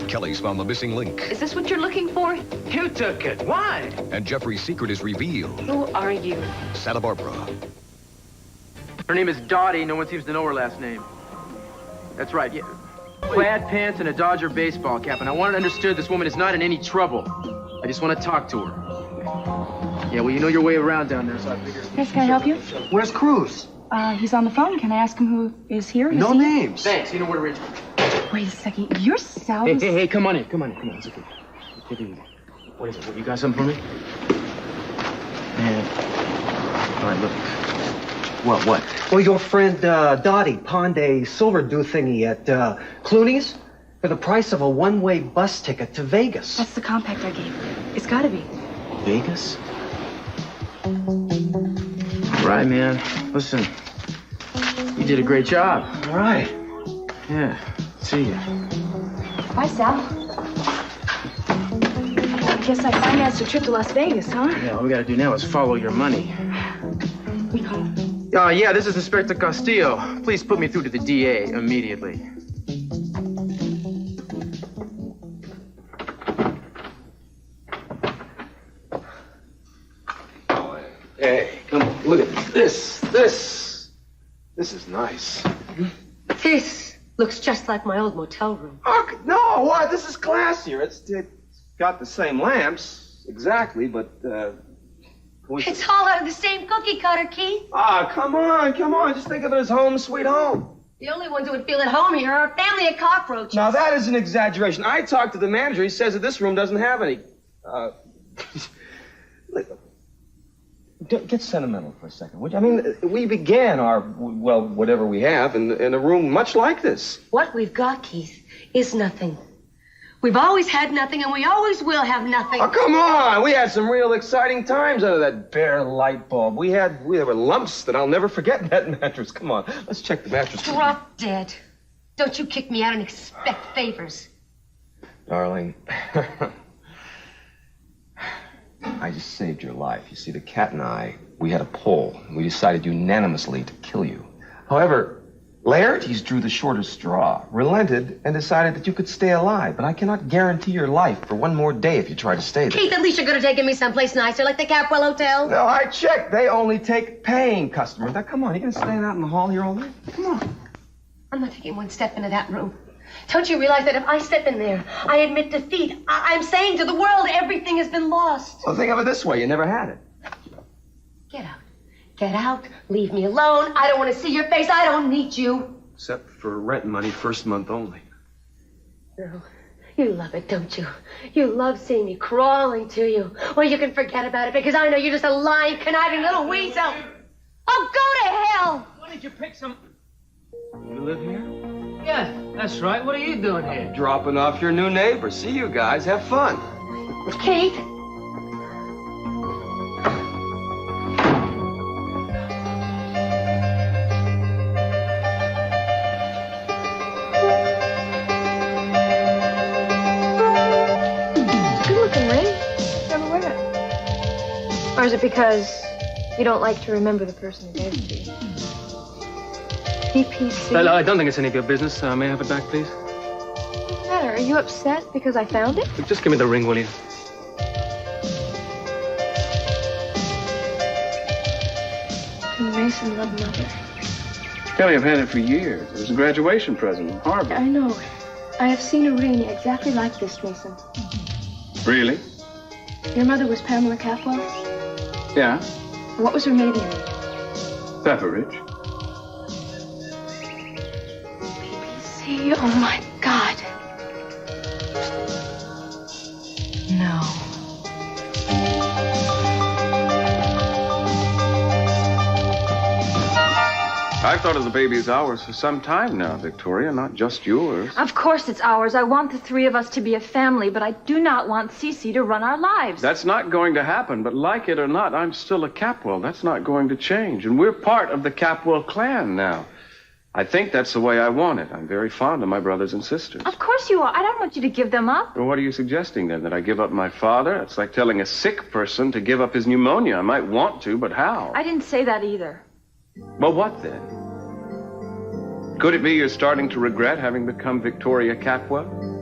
Kelly's found the missing link. Is this what you're looking for? You took it. Why? And Jeffrey's secret is revealed. Who are you? Santa Barbara. Her name is Dottie. No one seems to know her last name. That's right, yeah. Plaid pants and a Dodger baseball cap. And I want it understood this woman is not in any trouble. I just want to talk to her. Yeah, well, you know your way around down there, so I figured... Yes, can I help you? Where's Cruz? He's on the phone. Can I ask him who is here? No names. Thanks. You know where to reach me. Wait a second. You're Sal. Hey, come on in. Come on. It's okay. Take it easy. What is it? You got something for me? Yeah. All right, look. What? Well, your friend Dottie pawned a silver do thingy at Clooney's for the price of a one-way bus ticket to Vegas. That's the compact I gave her. It's gotta be. Vegas? All right, man. Listen, you did a great job. All right. Yeah. See ya. Bye, Sal. I guess I financed a trip to Las Vegas, huh? Yeah, all we gotta do now is follow your money. We home. Yeah, this is Inspector Castillo. Please put me through to the DA immediately. Hey, come on, look at this. This is nice. This looks just like my old motel room. Oh, no, what? This is classier. It's got the same lamps, exactly, but, It's all out of the same cookie cutter, Keith. Ah, come on. Just think of it as home sweet home. The only ones who would feel at home here are a family of cockroaches. Now, that is an exaggeration. I talked to the manager. He says that this room doesn't have any. Get sentimental for a second, would you? I mean, we began our, well, whatever we have in a room much like this. What we've got, Keith, is nothing. We've always had nothing, and we always will have nothing. Oh, come on. We had some real exciting times under that bare light bulb. There were lumps that I'll never forget in that mattress. Come on, let's check the mattress. Drop dead. Don't you kick me out and expect favors. Darling, I just saved your life. You see, the cat and I, we had a poll. We decided unanimously to kill you. However, Laertes drew the shorter straw, relented, and decided that you could stay alive. But I cannot guarantee your life for one more day if you try to stay there. Keith, at least you're going to take me someplace nicer, like the Capwell Hotel. No, I checked. They only take paying customers. Now, come on. You going to stand out in the hall here all night? Come on. I'm not taking one step into that room. Don't you realize that if I step in there, I admit defeat? I'm saying to the world, everything has been lost. Well, think of it this way. You never had it. Get out. Get out. Leave me alone. I don't want to see your face. I don't need you. Except for rent money, first month only. No. You love it, don't you? You love seeing me crawling to you. Well, you can forget about it because I know you're just a lying, conniving little weasel. Oh, go to hell! Why did you pick some... You live here? Yeah, that's right. What are you doing here? Dropping off your new neighbor. See you guys. Have fun. Keith? Good-looking ring. Never wear it. Or is it because you don't like to remember the person who gave it to you? PPC. I don't think it's any of your business. May I have it back, please? What's the matter? Are you upset because I found it? Just give me the ring, will you? Can Mason love Mother? Kelly, I've had it for years. It was a graduation present in Harvard. I know. I have seen a ring exactly like this, Mason. Really? Your mother was Pamela Capwell? Yeah. What was her maiden name? Pepperidge. PPC, oh my God. No. I've thought of the baby as ours for some time now, Victoria, not just yours. Of course it's ours. I want the three of us to be a family, but I do not want Cece to run our lives. That's not going to happen, but like it or not, I'm still a Capwell. That's not going to change, and we're part of the Capwell clan now. I think that's the way I want it. I'm very fond of my brothers and sisters. Of course you are. I don't want you to give them up. Well, what are you suggesting, then? That I give up my father? It's like telling a sick person to give up his pneumonia. I might want to, but how? I didn't say that either. Well, what then? Could it be you're starting to regret having become Victoria Capwell?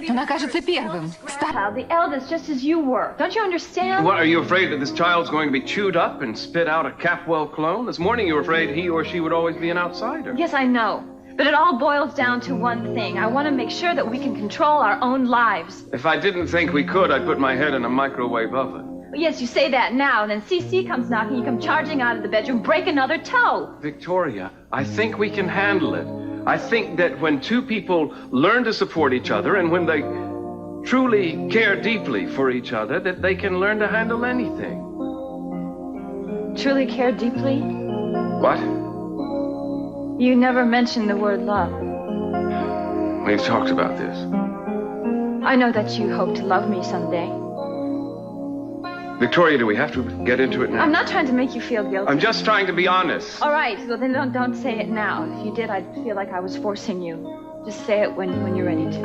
Он окажется первым. Child, the eldest, just as you were. Don't you understand? What, are you afraid that this child's going to be chewed up and spit out a Capwell clone? This morning you were afraid he or she would always be an outsider. Yes, I know. But it all boils down to one thing. I want to make sure that we can control our own lives. If I didn't think we could, I'd put my head in a microwave oven. Yes, you say that now, and then CC comes knocking, you come charging out of the bedroom, break another toe. Victoria, I think we can handle it. I think that when two people learn to support each other and when they truly care deeply for each other, that they can learn to handle anything. Truly care deeply? What? You never mentioned the word love. We've talked about this. I know that you hope to love me someday. Victoria, do we have to get into it now? I'm not trying to make you feel guilty. I'm just trying to be honest. All right, well then don't say it now. If you did, I'd feel like I was forcing you. Just say it when you're ready to.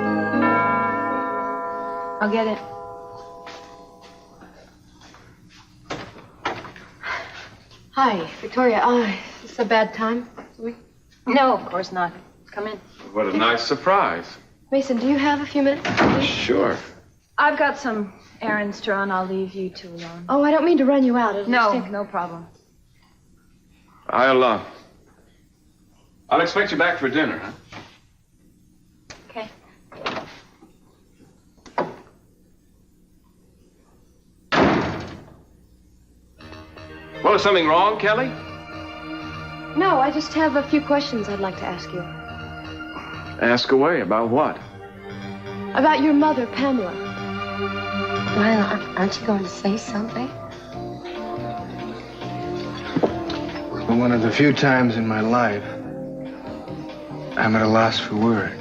I'll get it. Hi, Victoria. Is this a bad time? No, of course not. Come in. What a nice surprise. Mason, do you have a few minutes? Sure. I've got some errands to run. I'll leave you two alone. Oh, I don't mean to run you out. No problem. I'll expect you back for dinner, huh? Okay. Well, is something wrong, Kelly? No, I just have a few questions I'd like to ask you. Ask away. About what? About your mother, Pamela. Well, aren't you going to say something? For one of the few times in my life, I'm at a loss for words.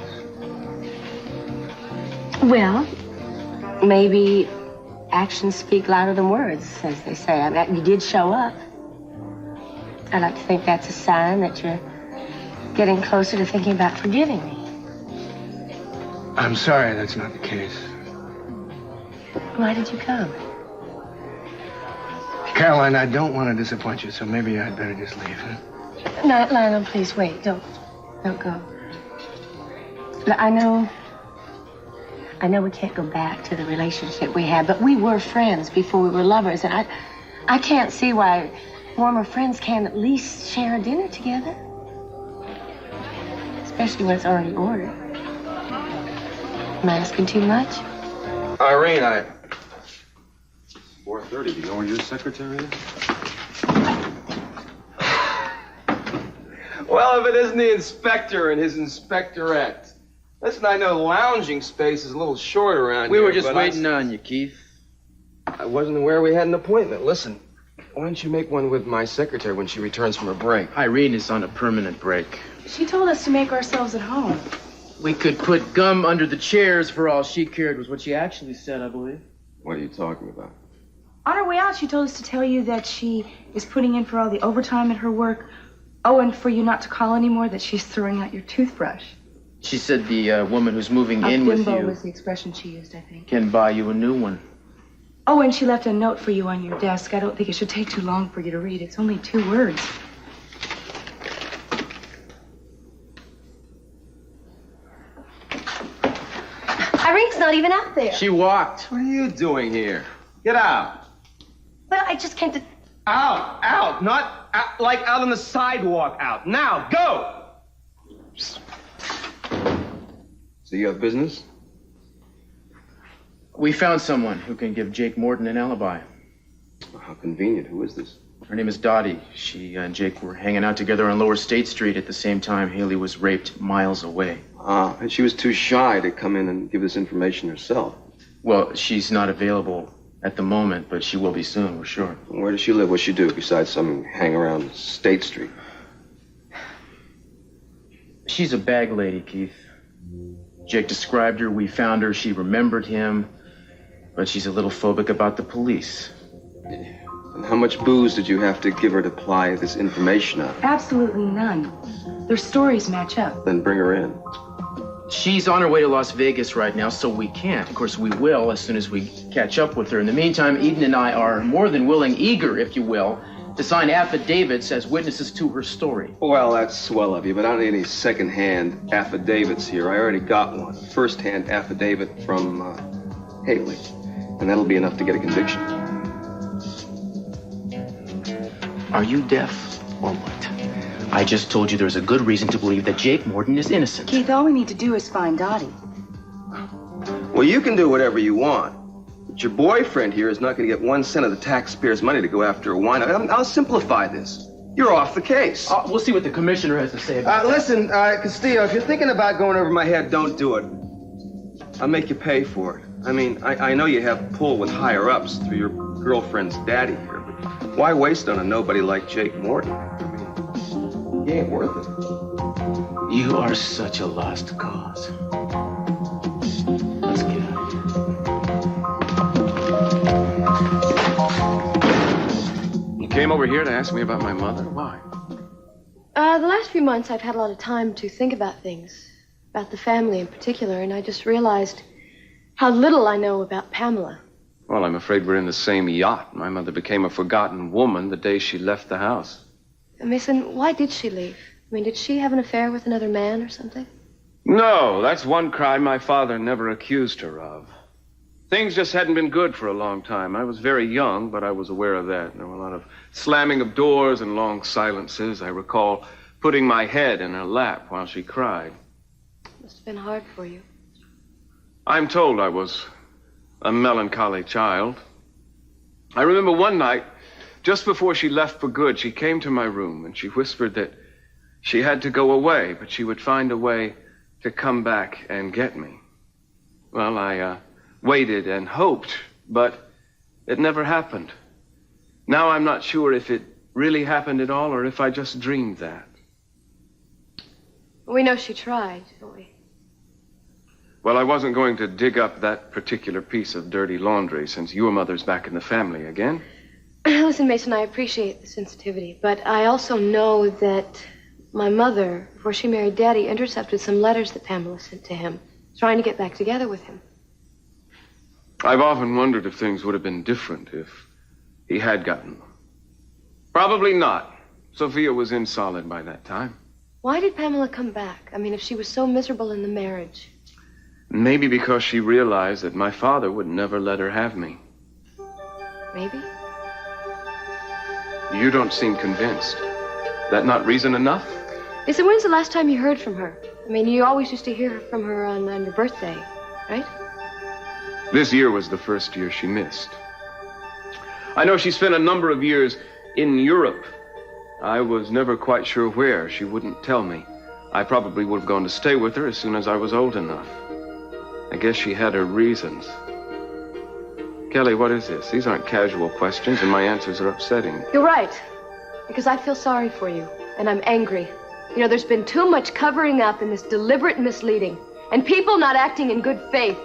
Well, maybe actions speak louder than words, as they say. I mean, you did show up. I'd like to think that's a sign that you're getting closer to thinking about forgiving me. I'm sorry that's not the case. Why did you come? Caroline, I don't want to disappoint you, so maybe I'd better just leave, huh? No, Lionel, please wait. Don't go. Look, I know we can't go back to the relationship we had, but we were friends before we were lovers, and I can't see why former friends can't at least share a dinner together. Especially when it's already ordered. Am I asking too much? Irene, 4:30. Do you know where your secretary is? Well, if it isn't the inspector and his inspectorette. Listen, I know lounging space is a little short around here. We were just waiting on you, Keith. I wasn't aware we had an appointment. Listen, why don't you make one with my secretary when she returns from her break? Irene is on a permanent break. She told us to make ourselves at home. We could put gum under the chairs for all she cared, was what she actually said, I believe. What are you talking about? On her way out, she told us to tell you that she is putting in for all the overtime at her work. Oh, and for you not to call anymore, that she's throwing out your toothbrush. She said the woman who's moving in with bimbo you was the expression she used, I think. can buy you a new one. Oh, and she left a note for you on your desk. I don't think it should take too long for you to read. It's only 2 words. Irene's not even out there. She walked. What are you doing here? Get out. But I just came to... Out, not out, like out on the sidewalk, out. Now, go! So you have business? We found someone who can give Jake Morton an alibi. Well, how convenient. Who is this? Her name is Dottie. She and Jake were hanging out together on Lower State Street at the same time Haley was raped miles away. Ah, and she was too shy to come in and give this information herself. Well, she's not available at the moment, but she will be soon, we're sure. Where does she live? What's she do besides hang around State Street? She's a bag lady, Keith. Jake described her, we found her, she remembered him, but she's a little phobic about the police. And how much booze did you have to give her to ply this information up? Absolutely none. Their stories match up. Then bring her in. She's on her way to Las Vegas right now, so we can't. Of course, we will as soon as we catch up with her. In the meantime, Eden and I are more than willing, eager, if you will, to sign affidavits as witnesses to her story. Well, that's swell of you, but I don't need any second-hand affidavits here. I already got one. A first-hand affidavit from Haley. And that'll be enough to get a conviction. Are you deaf or what? I just told you there's a good reason to believe that Jake Morton is innocent. Keith, all we need to do is find Dottie. Well, you can do whatever you want. But your boyfriend here is not going to get 1 cent of the taxpayers' money to go after a wine. I'll simplify this. You're off the case. We'll see what the commissioner has to say about Listen, Castillo, if you're thinking about going over my head, don't do it. I'll make you pay for it. I mean, I know you have pull with higher-ups through your girlfriend's daddy here, but why waste on a nobody like Jake Morton? I mean, he ain't worth it. You are such a lost cause. Let's get out of here. You came over here to ask me about my mother? Why? The last few months I've had a lot of time to think about things, about the family in particular, and I just realized how little I know about Pamela. Well, I'm afraid we're in the same yacht. My mother became a forgotten woman the day she left the house. Mason, why did she leave? I mean, did she have an affair with another man or something? No, that's one crime my father never accused her of. Things just hadn't been good for a long time. I was very young, but I was aware of that. There were a lot of slamming of doors and long silences. I recall putting my head in her lap while she cried. Must have been hard for you. I'm told I was a melancholy child. I remember one night, just before she left for good, she came to my room and she whispered that she had to go away, but she would find a way to come back and get me. Well, I waited and hoped, but it never happened. Now I'm not sure if it really happened at all or if I just dreamed that. We know she tried, don't we? Well, I wasn't going to dig up that particular piece of dirty laundry since your mother's back in the family again. Listen, Mason, I appreciate the sensitivity, but I also know that my mother, before she married Daddy, intercepted some letters that Pamela sent to him, trying to get back together with him. I've often wondered if things would have been different if he had gotten them. Probably not. Sophia was insolent by that time. Why did Pamela come back? I mean, if she was so miserable in the marriage. Maybe because she realized that my father would never let her have me. Maybe? You don't seem convinced. That not reason enough? Listen, when's the last time you heard from her? I mean, you always used to hear from her on your birthday, right? This year was the first year she missed. I know she spent a number of years in Europe. I was never quite sure where. She wouldn't tell me. I probably would have gone to stay with her as soon as I was old enough. I guess she had her reasons. Kelly, what is this? These aren't casual questions, and my answers are upsetting. You're right, because I feel sorry for you, and I'm angry. You know, there's been too much covering up and this deliberate misleading, and people not acting in good faith.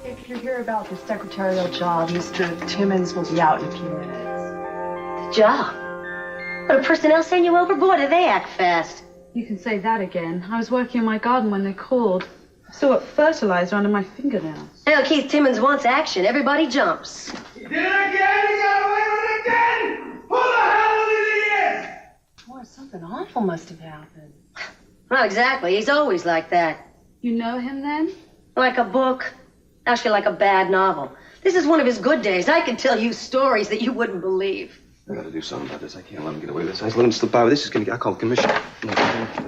If you're here about the secretarial job, Mr. Timmons will be out in a few minutes. Job? What, a personnel send you over? Boy, do they act fast. You can say that again. I was working in my garden when they called. I saw what fertilizer under my fingernails. Hell, Keith Timmons wants action. Everybody jumps. He did it again! He got away with it again! Who the hell did he is? Boy, something awful must have happened. Well, exactly. He's always like that. You know him then? Like a book. Actually, like a bad novel. This is one of his good days. I can tell you stories that you wouldn't believe. I gotta do something about this. I can't let him get away with this. I just let him slip by with this. He's gonna get... I'll call the commissioner. No,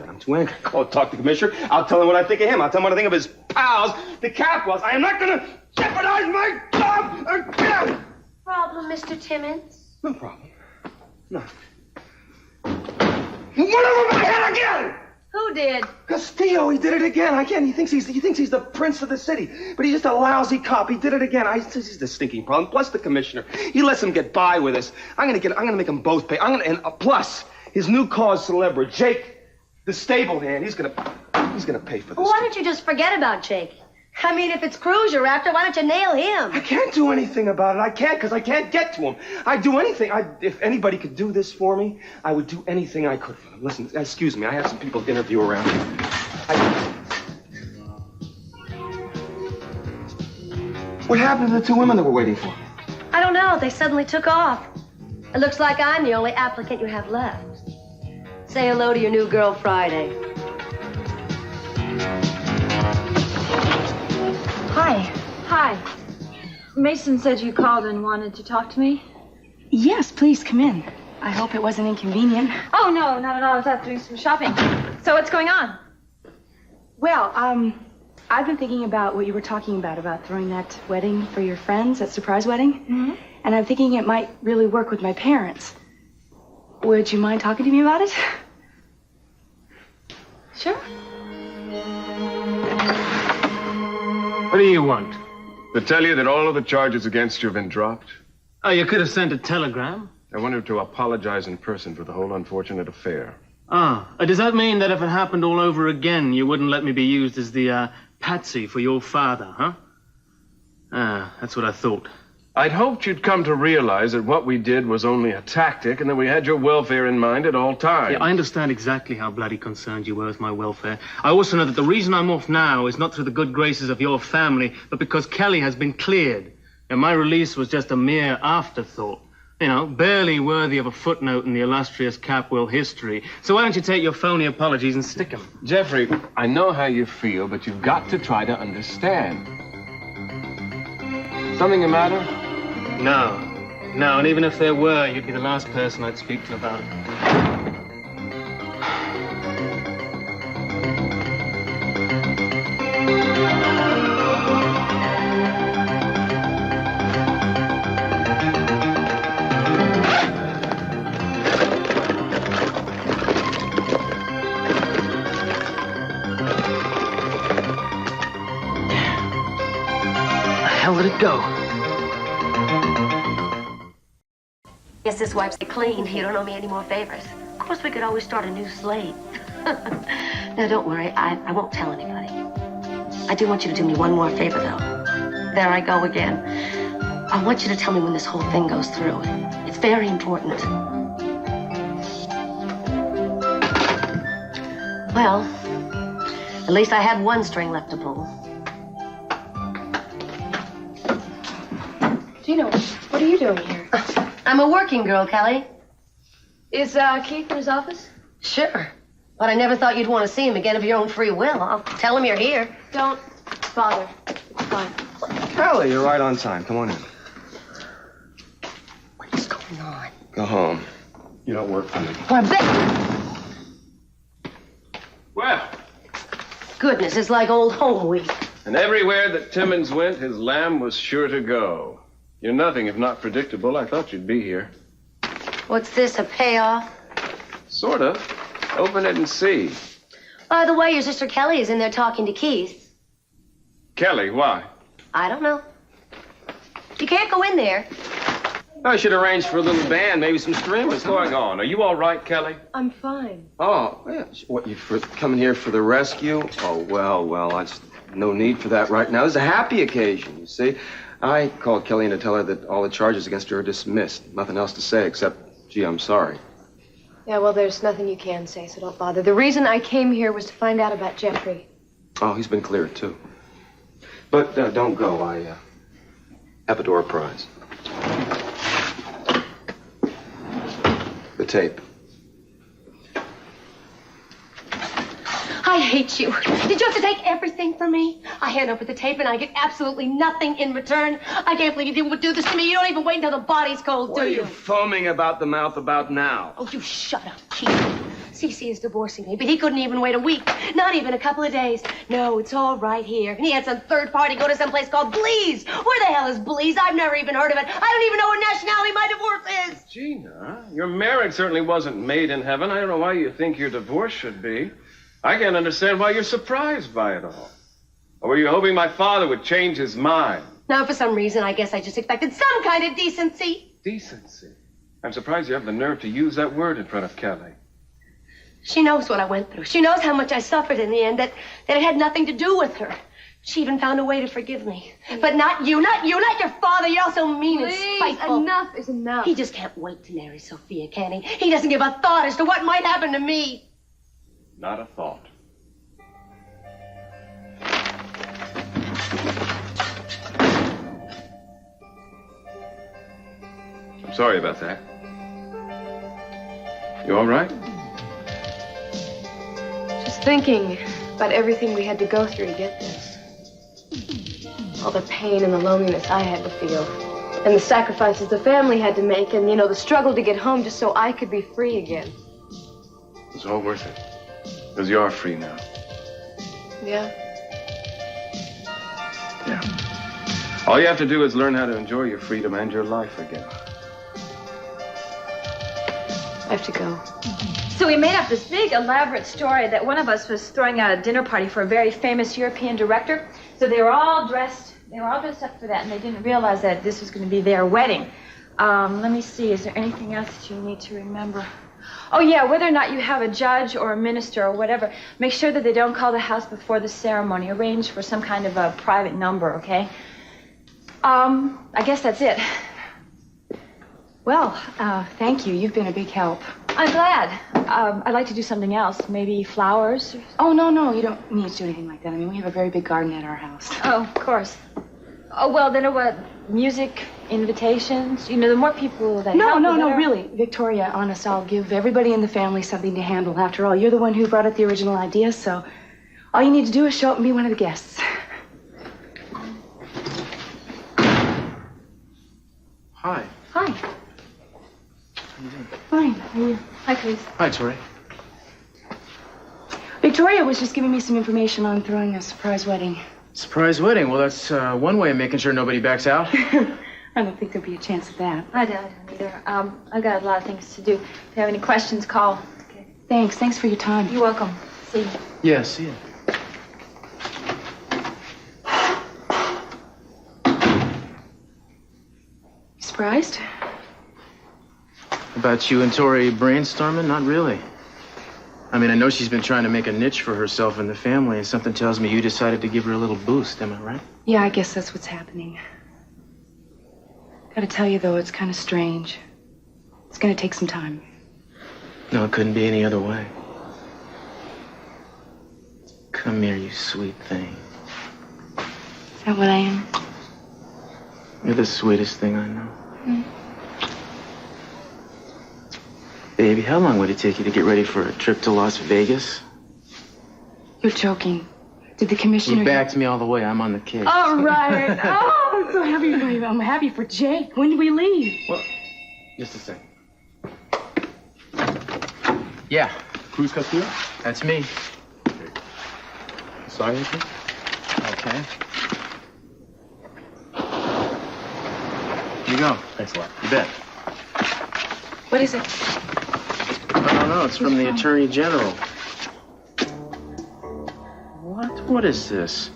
I'm too angry. I'll talk to the commissioner. I'll tell him what I think of him. I'll tell him what I think of his pals, the Capwells. I am not gonna jeopardize my job again! Problem, Mr. Timmons? No problem. No. He went over my head again! Who did? Castillo, he did it again. I can't. He thinks he's the prince of the city, but he's just a lousy cop. He did it again. He's the stinking problem. Plus the commissioner, he lets him get by with this. I'm gonna make them both pay. Plus his new cause celebrity, Jake, the stable hand. He's gonna pay for this. Well, why don't you just forget about Jake? I mean, if it's Cruz you're after, why don't you nail him? I can't do anything about it. I can't because I can't get to him. I'd do anything. If anybody could do this for me, I would do anything I could for them. Listen, excuse me. I have some people to interview around here. What happened to the two women that we're waiting for? I don't know. They suddenly took off. It looks like I'm the only applicant you have left. Say hello to your new girl, Friday. Hi. Hi. Mason said you called and wanted to talk to me. Yes, please come in. I hope it wasn't inconvenient. Oh, no, not at all. I was out doing some shopping. So what's going on? Well, I've been thinking about what you were talking about throwing that wedding for your friends, that surprise wedding. Mm-hmm. And I'm thinking it might really work with my parents. Would you mind talking to me about it? Sure. What do you want? To tell you that all of the charges against you have been dropped? Oh, you could have sent a telegram. I wanted to apologize in person for the whole unfortunate affair. Does that mean that if it happened all over again, you wouldn't let me be used as the, patsy for your father, huh? That's what I thought. I'd hoped you'd come to realize that what we did was only a tactic and that we had your welfare in mind at all times. Yeah, I understand exactly how bloody concerned you were with my welfare. I also know that the reason I'm off now is not through the good graces of your family, but because Kelly has been cleared. And my release was just a mere afterthought. You know, barely worthy of a footnote in the illustrious Capwell history. So why don't you take your phony apologies and stick them? Jeffrey, I know how you feel, but you've got to try to understand. Something the matter? No, and even if there were, you'd be the last person I'd speak to about it. Where did it go? Guess this wipes it clean. You don't owe me any more favors. Of course, we could always start a new slate. Now, don't worry. I won't tell anybody. I do want you to do me one more favor, though. There I go again. I want you to tell me when this whole thing goes through. It's very important. Well, at least I had one string left to pull. Gino, what are you doing here? I'm a working girl, Kelly. Is Keith in his office? Sure. But I never thought you'd want to see him again of your own free will. I'll tell him you're here. Don't bother. It's fine. Kelly, you're right on time. Come on in. What is going on? Go home. You don't work for me. Well. Goodness, it's like old home week. And everywhere that Timmons went, his lamb was sure to go. You're nothing if not predictable. I thought you'd be here. What's this, a payoff? Sort of. Open it and see. By the way, your sister Kelly is in there talking to Keith. Kelly, why? I don't know. You can't go in there. I should arrange for a little band, maybe some streamers. What's going on? Are you all right, Kelly? I'm fine. Oh, yeah. What, you coming here for the rescue? Oh, well, no need for that right now. This is a happy occasion, you see. I called Kelly in to tell her that all the charges against her are dismissed. Nothing else to say except, gee, I'm sorry. Yeah, well, there's nothing you can say, so don't bother. The reason I came here was to find out about Jeffrey. Oh, he's been cleared, too. But don't go. I have a door prize. The tape. I I hate you. Did you have to take everything from me? I hand over the tape and I get absolutely nothing in return. I can't believe you would do this to me. You don't even wait until the body's cold, What do are you? you foaming about the mouth about now? Oh, you shut up, Keith. Cece is divorcing me, but he couldn't even wait a week. Not even a couple of days. No, it's all right here. And he had some third party go to some place called Bleeze. Where the hell is Bleeze? I've never even heard of it. I don't even know what nationality my divorce is. Gina, your marriage certainly wasn't made in heaven. I don't know why you think your divorce should be. I can't understand why you're surprised by it all. Or were you hoping my father would change his mind? Now, for some reason, I guess I just expected some kind of decency. Decency? I'm surprised you have the nerve to use that word in front of Kelly. She knows what I went through. She knows how much I suffered in the end, that it had nothing to do with her. She even found a way to forgive me. But not you, not your father. You're all so mean and spiteful. Enough is enough. He just can't wait to marry Sophia, can he? He doesn't give a thought as to what might happen to me. Not a thought. I'm sorry about that. You all right? Just thinking about everything we had to go through to get this. All the pain and the loneliness I had to feel. And the sacrifices the family had to make. And, the struggle to get home just so I could be free again. It's all worth it. Because you are free now. Yeah? Yeah. All you have to do is learn how to enjoy your freedom and your life again. I have to go. So we made up this big, elaborate story that one of us was throwing out a dinner party for a very famous European director. So they were all dressed up for that, and they didn't realize that this was going to be their wedding. Let me see, is there anything else that you need to remember? Oh, yeah, whether or not you have a judge or a minister or whatever, make sure that they don't call the house before the ceremony. Arrange for some kind of a private number, okay? I guess that's it. Well, thank you. You've been a big help. I'm glad. I'd like to do something else. Maybe flowers? Oh, no. You don't need to do anything like that. I mean, we have a very big garden at our house. Oh, of course. Oh, well, then what? Music, invitations? The more people that help, the No, better. really. Victoria, honest, I'll give everybody in the family something to handle. After all, you're the one who brought up the original idea, so all you need to do is show up and be one of the guests. Hi. Hi. How you doing? Fine. How are you? Hi, Chris. Hi, Tori. Victoria was just giving me some information on throwing a surprise wedding. Surprise wedding. Well, that's one way of making sure nobody backs out. I don't think there'll be a chance of that. I don't either. I've got a lot of things to do. If you have any questions, call. Okay. Thanks for your time. You're welcome. See you. Yeah, see you. Surprised? About you and Tori brainstorming? Not really. I mean, I know she's been trying to make a niche for herself in the family, and something tells me you decided to give her a little boost. Am I right? Yeah, I guess that's what's happening. Gotta tell you, though, it's kind of strange. It's gonna take some time. No, it couldn't be any other way. Come here, you sweet thing. Is that what I am? You're the sweetest thing I know. Baby, how long would it take you to get ready for a trip to Las Vegas? You're joking. Did the commissioner... You backed me all the way. I'm on the case. All right. Oh, I'm so happy for you. I'm happy for Jake. When do we leave? Well, just a second. Yeah. Cruz Castillo? That's me. Sorry, anything? Okay. Here you go. Thanks a lot. You bet. What is it? I don't know. It's from the Attorney General. What is this?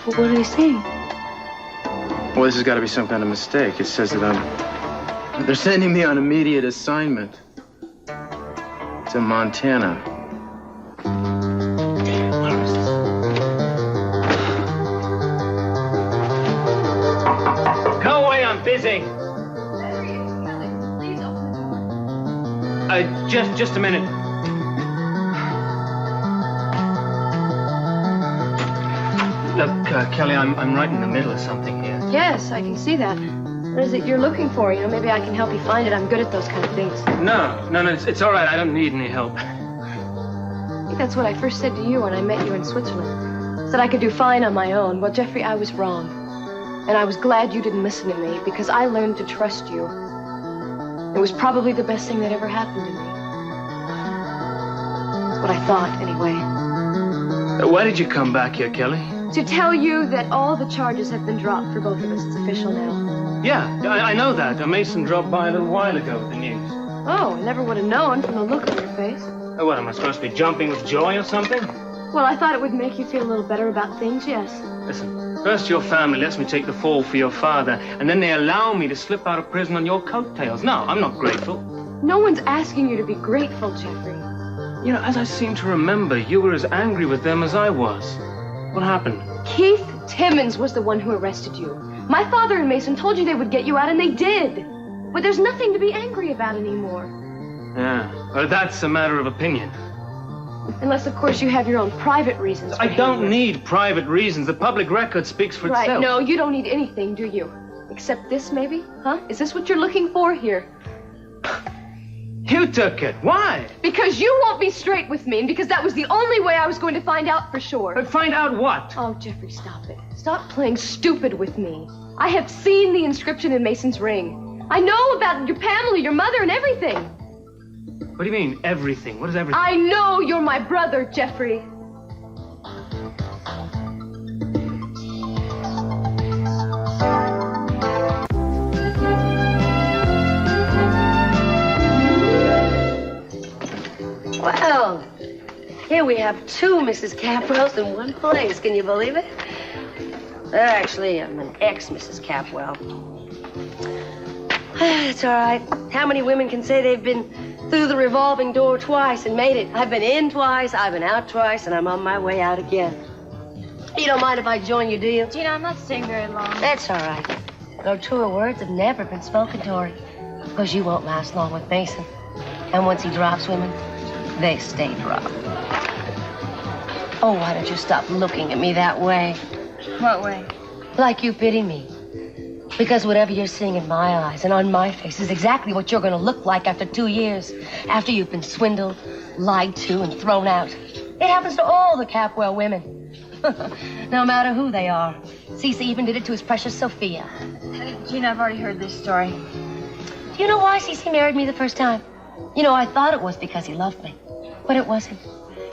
Well, what are they saying? Well, this has got to be some kind of mistake. It says that they're sending me on immediate assignment to Montana. Go away, I'm busy. Just a minute. Look, Kelly, I'm right in the middle of something here. Yes, I can see that. What is it you're looking for? Maybe I can help you find it. I'm good at those kind of things. No, it's all right. I don't need any help. think that's what I first said to you when I met you in Switzerland. Said I could do fine on my own. Well, Jeffrey, I was wrong. And I was glad you didn't listen to me because I learned to trust you. It was probably the best thing that ever happened to me. That's what I thought, anyway. Why did you come back here, Kelly? To tell you that all the charges have been dropped for both of us. It's official now. Yeah, I know that. Mason dropped by a little while ago with the news. Oh, I never would have known from the look on your face. Oh, what, am I supposed to be jumping with joy or something? Well, I thought it would make you feel a little better about things, yes. Listen, first your family lets me take the fall for your father, and then they allow me to slip out of prison on your coattails. No, I'm not grateful. No one's asking you to be grateful, Jeffrey. You know, as I seem to remember, you were as angry with them as I was. What happened? Keith Timmons was the one who arrested you. My father and Mason told you they would get you out, and they did. But there's nothing to be angry about anymore. Yeah, well, that's a matter of opinion. Unless, of course, you have your own private reasons. I don't need private reasons. The public record speaks for itself. Right, no, you don't need anything, do you? Except this, maybe? Huh? Is this what you're looking for here? You took it. Why? Because you won't be straight with me, and because that was the only way I was going to find out for sure. But find out what? Oh, Jeffrey, stop it. Stop playing stupid with me. I have seen the inscription in Mason's ring. I know about your Pamela, your mother, and everything. What do you mean, everything? What is everything? I know you're my brother, Jeffrey. Well, here we have two Mrs. Capwells in one place. Can you believe it? Actually, I'm an ex-Mrs. Capwell. It's all right. How many women can say they've been through the revolving door twice and made it? I've been in twice, I've been out twice, and I'm on my way out again. You don't mind if I join you, do you? Gina, I'm not staying very long. That's all right. Though truer words have never been spoken to her. Because you won't last long with Mason. And once he drops women, they stay dropped. Oh, why don't you stop looking at me that way? What way? Like you pity me. Because whatever you're seeing in my eyes and on my face is exactly what you're going to look like after 2 years. After you've been swindled, lied to, and thrown out. It happens to all the Capwell women. No matter who they are. Cece even did it to his precious Sophia. Gina, I've already heard this story. Do you know why Cece married me the first time? You know, I thought it was because he loved me. But it wasn't.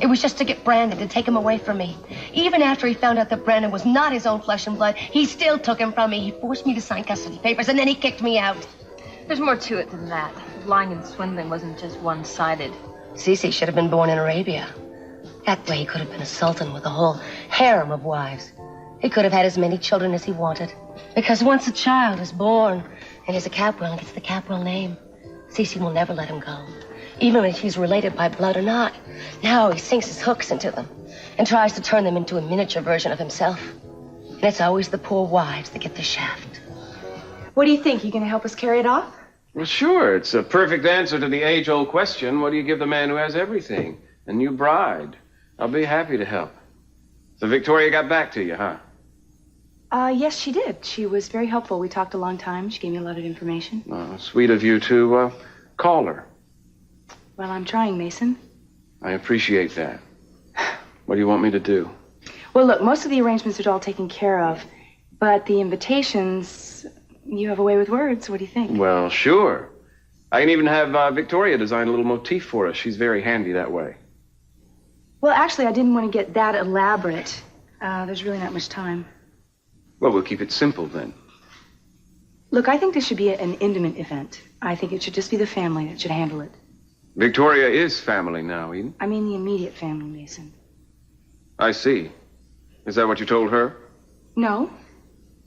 It was just to get Brandon, to take him away from me. Even after he found out that Brandon was not his own flesh and blood, he still took him from me. He forced me to sign custody papers, and then he kicked me out. There's more to it than that. Lying and swindling wasn't just one-sided. Cece should have been born in Arabia. That way he could have been a sultan with a whole harem of wives. He could have had as many children as he wanted. Because once a child is born and is a Capwell and gets the Capwell name, Cece will never let him go. Even if he's related by blood or not. Now he sinks his hooks into them and tries to turn them into a miniature version of himself. And it's always the poor wives that get the shaft. What do you think? You gonna help us carry it off? Well, sure. It's a perfect answer to the age-old question. What do you give the man who has everything? A new bride. I'll be happy to help. So Victoria got back to you, huh? Yes, she did. She was very helpful. We talked a long time. She gave me a lot of information. Oh, sweet of you to call her. Well, I'm trying, Mason. I appreciate that. What do you want me to do? Well, look, most of the arrangements are all taken care of. But the invitations, you have a way with words. What do you think? Well, sure. I can even have Victoria design a little motif for us. She's very handy that way. Well, actually, I didn't want to get that elaborate. There's really not much time. Well, we'll keep it simple then. Look, I think this should be an intimate event. I think it should just be the family that should handle it. Victoria is family now, Eden. I mean the immediate family, Mason. I see. Is that what you told her? No.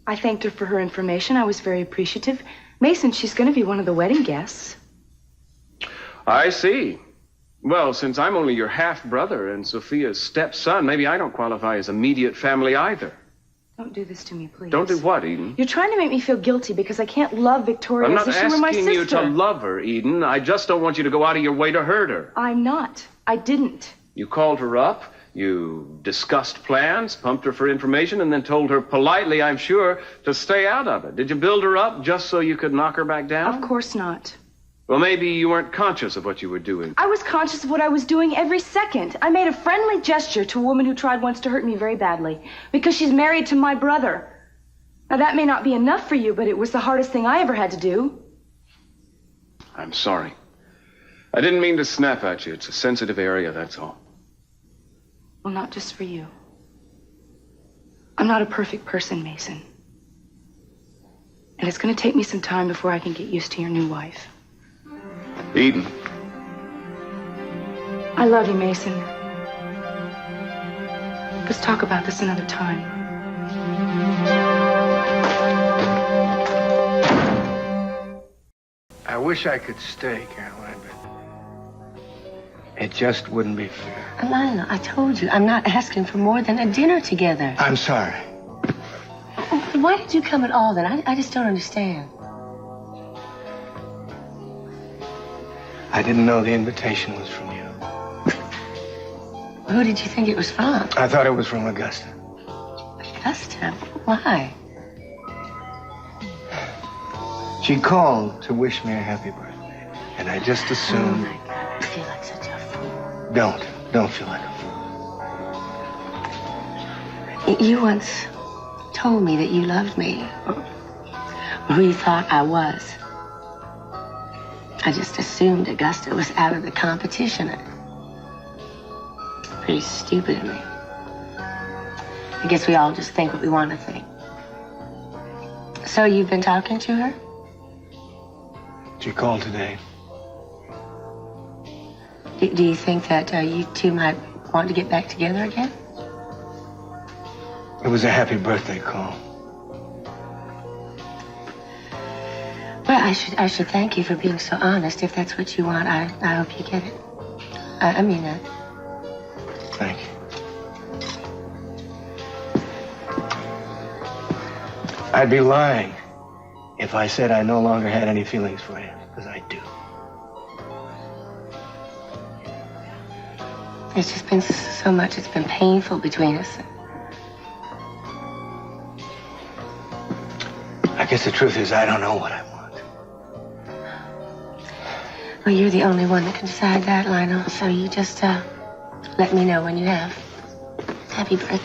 I thanked her for her information. I was very appreciative. Mason, she's going to be one of the wedding guests. I see. Well, since I'm only your half-brother and Sophia's stepson, maybe I don't qualify as immediate family either. Don't do this to me, please. Don't do what, Eden? You're trying to make me feel guilty because I can't love Victoria I'm not as if she were my asking sister. you to love her, Eden. I just don't want you to go out of your way to hurt her. I'm not. I didn't. You called her up, you discussed plans, pumped her for information, and then told her politely, I'm sure, to stay out of it. Did you build her up just so you could knock her back down? Of course not. Well, maybe you weren't conscious of what you were doing. I was conscious of what I was doing every second. I made a friendly gesture to a woman who tried once to hurt me very badly because she's married to my brother. Now, that may not be enough for you, but it was the hardest thing I ever had to do. I'm sorry. I didn't mean to snap at you. It's a sensitive area, that's all. Well, not just for you. I'm not a perfect person, Mason. And it's going to take me some time before I can get used to your new wife. Eden. I love you, Mason. Let's talk about this another time. I wish I could stay, Caroline, but it just wouldn't be fair. Lionel, I told you, I'm not asking for more than a dinner together. I'm sorry. Why did you come at all then? I just don't understand. I didn't know the invitation was from you. Who did you think it was from? I thought it was from Augusta. Augusta? Why? She called to wish me a happy birthday, and I just assumed... Oh, my God, I feel like such a fool. Don't feel like a fool. You once told me that you loved me, or who you thought I was. I just assumed Augusta was out of the competition. Pretty stupid of me. I guess we all just think what we want to think. So you've been talking to her? She called today. Do you think that you two might want to get back together again? It was a happy birthday call. Well, I should thank you for being so honest. If that's what you want, I hope you get it. I mean that. Thank you. I'd be lying if I said I no longer had any feelings for you, because I do. There's just been so much that's been painful between us. I guess the truth is I don't know what I want. Well, you're the only one that can decide that, Lionel. So you just let me know when you have. Happy birthday.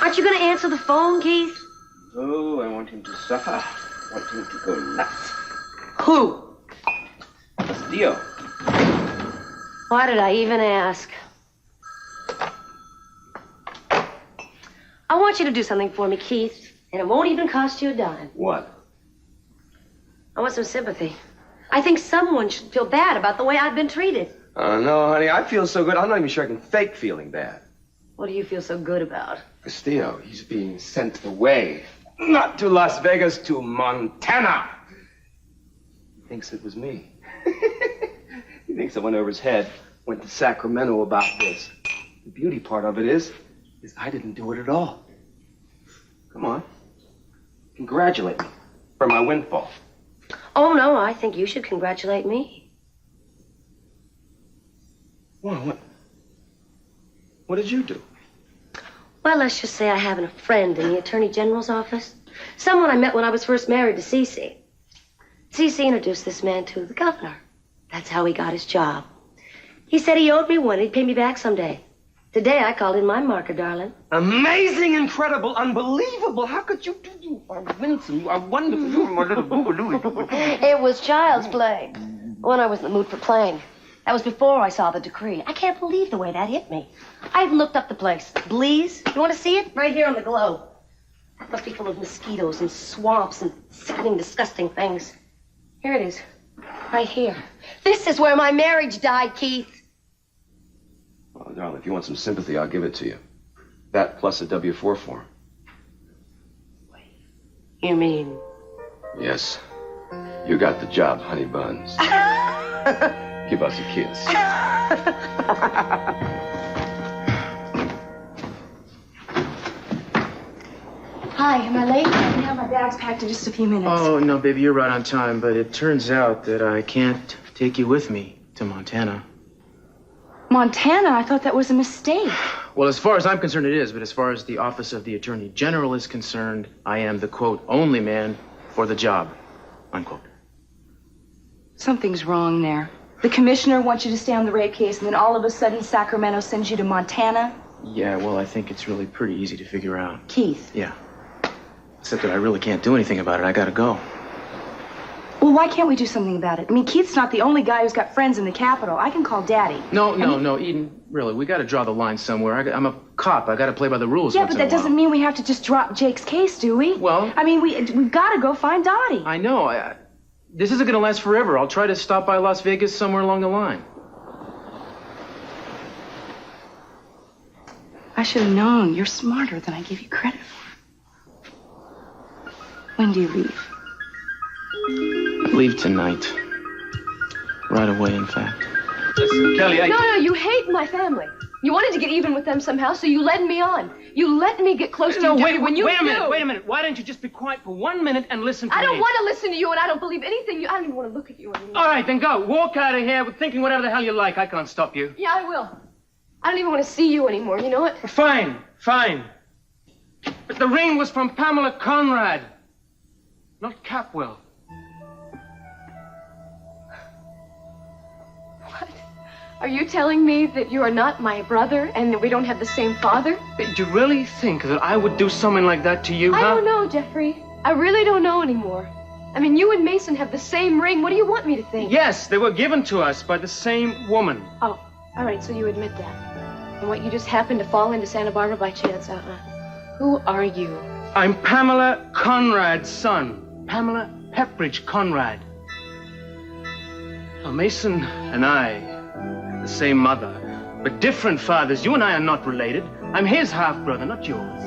Aren't you going to answer the phone, Keith? Oh, I want him to suffer. I want him to go nuts. Who? Castillo. Why did I even ask? I want you to do something for me, Keith, and it won't even cost you a dime. What? I want some sympathy. I think someone should feel bad about the way I've been treated. No, honey, I feel so good. I'm not even sure I can fake feeling bad. What do you feel so good about? Castillo, he's being sent away. Not to Las Vegas, to Montana. He thinks it was me. He thinks I went over his head, went to Sacramento about this. The beauty part of it is I didn't do it at all. Come on. Congratulate me for my windfall. Oh, no, I think you should congratulate me. What did you do? Well, let's just say I have a friend in the Attorney General's office. Someone I met when I was first married to Cece. Cece introduced this man to the governor. That's how he got his job. He said he owed me one. He'd pay me back someday. Today, I called in my marker, darling. Amazing, incredible, unbelievable. How could you do? You are winsome. You are wonderful. You are my little boogaloo. It was child's play. When I was in the mood for playing. That was before I saw the decree. I can't believe the way that hit me. I even looked up the place. Blease. You want to see it? Right here on the globe. That must be full of mosquitoes and swamps and sickening, disgusting things. Here it is. Right here. This is where my marriage died, Keith. Well, darling, if you want some sympathy, I'll give it to you. That plus a W-4 form. You mean? Yes. You got the job, honey buns. Give us a kiss. Hi, am I late? I didn't have my bag. bag's packed in just a few minutes. Oh, no, baby, you're right on time, but it turns out that I can't take you with me to Montana. Montana? I thought that was a mistake. Well, as far as I'm concerned, it is, but as far as the Office of the Attorney General is concerned, I am the, quote, only man for the job, unquote. Something's wrong there. The commissioner wants you to stay on the rape case, and then all of a sudden Sacramento sends you to Montana? Yeah, well, I think it's really pretty easy to figure out. Keith. Yeah. Except that I really can't do anything about it. I gotta go. Well, why can't we do something about it? I mean, Keith's not the only guy who's got friends in the Capitol. I can call Daddy. No, Eden, really, we gotta draw the line somewhere. I'm a cop. I gotta play by the rules. Yeah, once but in a that doesn't while. mean we have to just drop Jake's case, do we? Well... I mean, we've got to go find Dottie. I know. This isn't gonna last forever. I'll try to stop by Las Vegas somewhere along the line. I should have known. You're smarter than I give you credit for. When do you leave? Leave tonight. Right away, in fact. Listen, Kelly, No, you hate my family. You wanted to get even with them somehow, so you led me on. You let me get close to you, Jeffrey, when you wait a knew. minute. Why don't you just be quiet for 1 minute and listen to me? I don't want to listen to you, and I don't believe anything you... I don't even want to look at you anymore. All right, then go. Walk out of here with thinking whatever the hell you like. I can't stop you. Yeah, I will. I don't even want to see you anymore, you know it? Fine. But the ring was from Pamela Conrad, not Capwell. What? Are you telling me that you are not my brother and that we don't have the same father? Did you really think that I would do something like that to you, I huh? don't know, Jeffrey. I really don't know anymore. I mean, you and Mason have the same ring. What do you want me to think? Yes, they were given to us by the same woman. Oh, all right, so you admit that. And what, you just happened to fall into Santa Barbara by chance? Who are you? I'm Pamela Conrad's son. Pamela Pepperidge Conrad. Now, Mason and I have the same mother, but different fathers. You and I are not related. I'm his half-brother, not yours.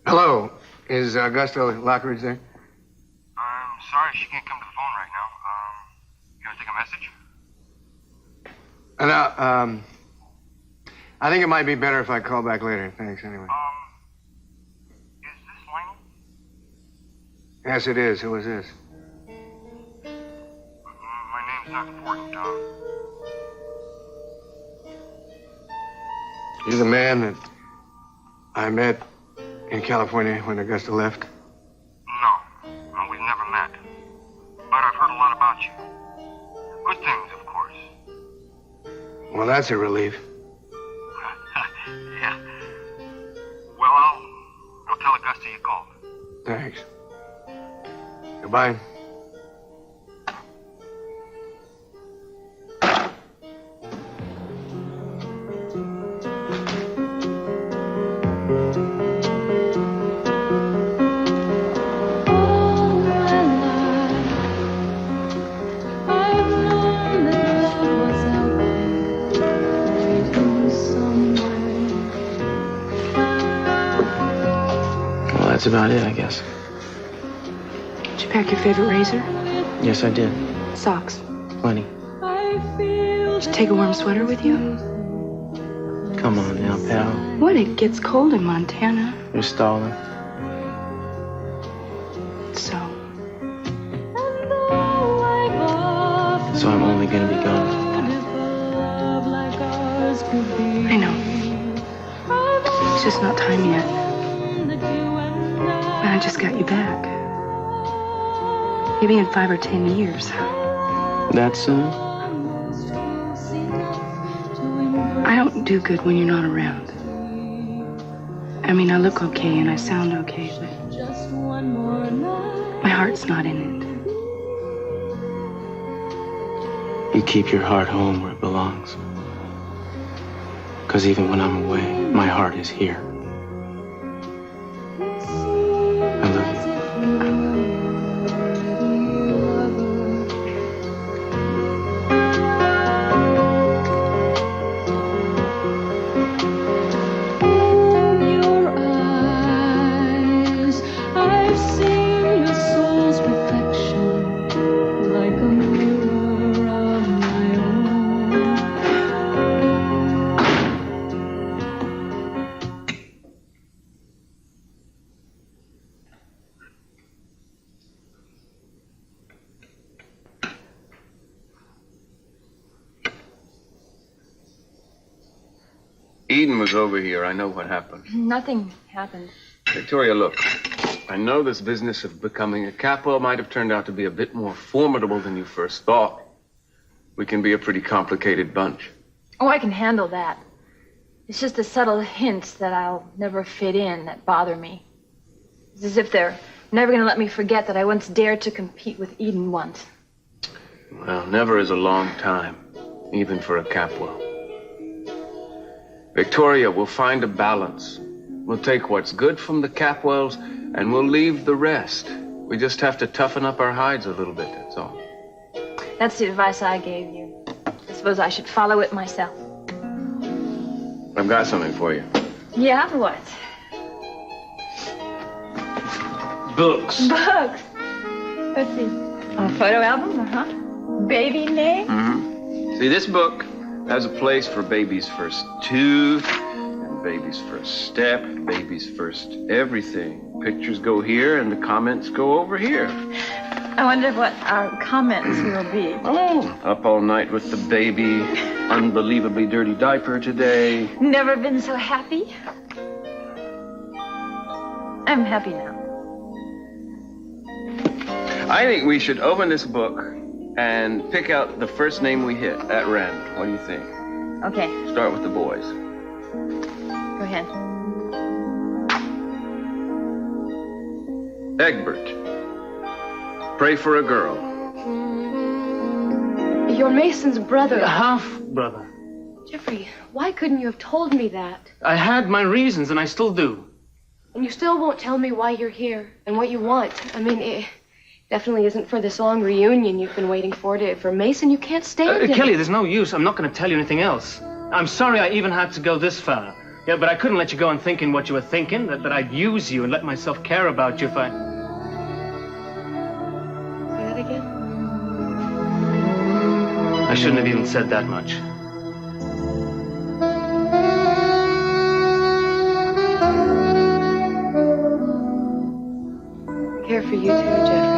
Hello. Is Augusta Lockridge there? I'm sorry she can't come to the phone right now. You want to take a message? I think it might be better if I call back later. Thanks, anyway. Is this Lionel? Yes, it is. Who is this? My name's not important, You're the man that I met in California when Augusta left? No, we've never met. But I've heard a lot about you. Good things, of course. Well, that's a relief. Yeah. Well, I'll tell Augusta you called. Thanks. Goodbye. Well, that's about it, I guess. Did you pack your favorite razor? Yes, I did. Socks. Plenty. Did you take a warm sweater with you? Come on now, pal. What? It gets cold in Montana. You're stalling. So I'm only gonna be gone. I know. It's just not time yet. But I just got you back. Maybe in 5 or 10 years. That soon? I don't do good when you're not around. I mean, I look okay and I sound okay, but my heart's not in it. You keep your heart home where it belongs. Because even when I'm away, my heart is here. I love you. Eden was over here. I know what happened. Nothing happened. Victoria, look. I know this business of becoming a Capwell might have turned out to be a bit more formidable than you first thought. We can be a pretty complicated bunch. Oh, I can handle that. It's just the subtle hints that I'll never fit in that bother me. It's as if they're never going to let me forget that I once dared to compete with Eden once. Well, never is a long time, even for a Capwell. Victoria, we'll find a balance. We'll take what's good from the Capwells, and we'll leave the rest. We just have to toughen up our hides a little bit, that's all. That's the advice I gave you. I suppose I should follow it myself. I've got something for you. Yeah, what? Books. Books. Let's see. A photo album, uh-huh. Baby name? Mm-hmm. See, this book has a place for baby's first tooth, and baby's first step, baby's first everything. Pictures go here, and the comments go over here. I wonder what our comments will be. Oh, up all night with the baby, unbelievably dirty diaper today. Never been so happy. I'm happy now. I think we should open this book and pick out the first name we hit at random. What do you think? Okay. Start with the boys. Go ahead. Egbert. Pray for a girl. You're Mason's brother. Half-brother. Jeffrey, why couldn't you have told me that? I had my reasons, and I still do. And you still won't tell me why you're here and what you want. I mean, it definitely isn't for this long reunion you've been waiting for. For Mason, you can't stand it. Kelly, there's no use. I'm not going to tell you anything else. I'm sorry I even had to go this far. Yeah, but I couldn't let you go on thinking what you were thinking, that I'd use you and let myself care about you if I... Say that again? I shouldn't have even said that much. I care for you too, Jeffrey.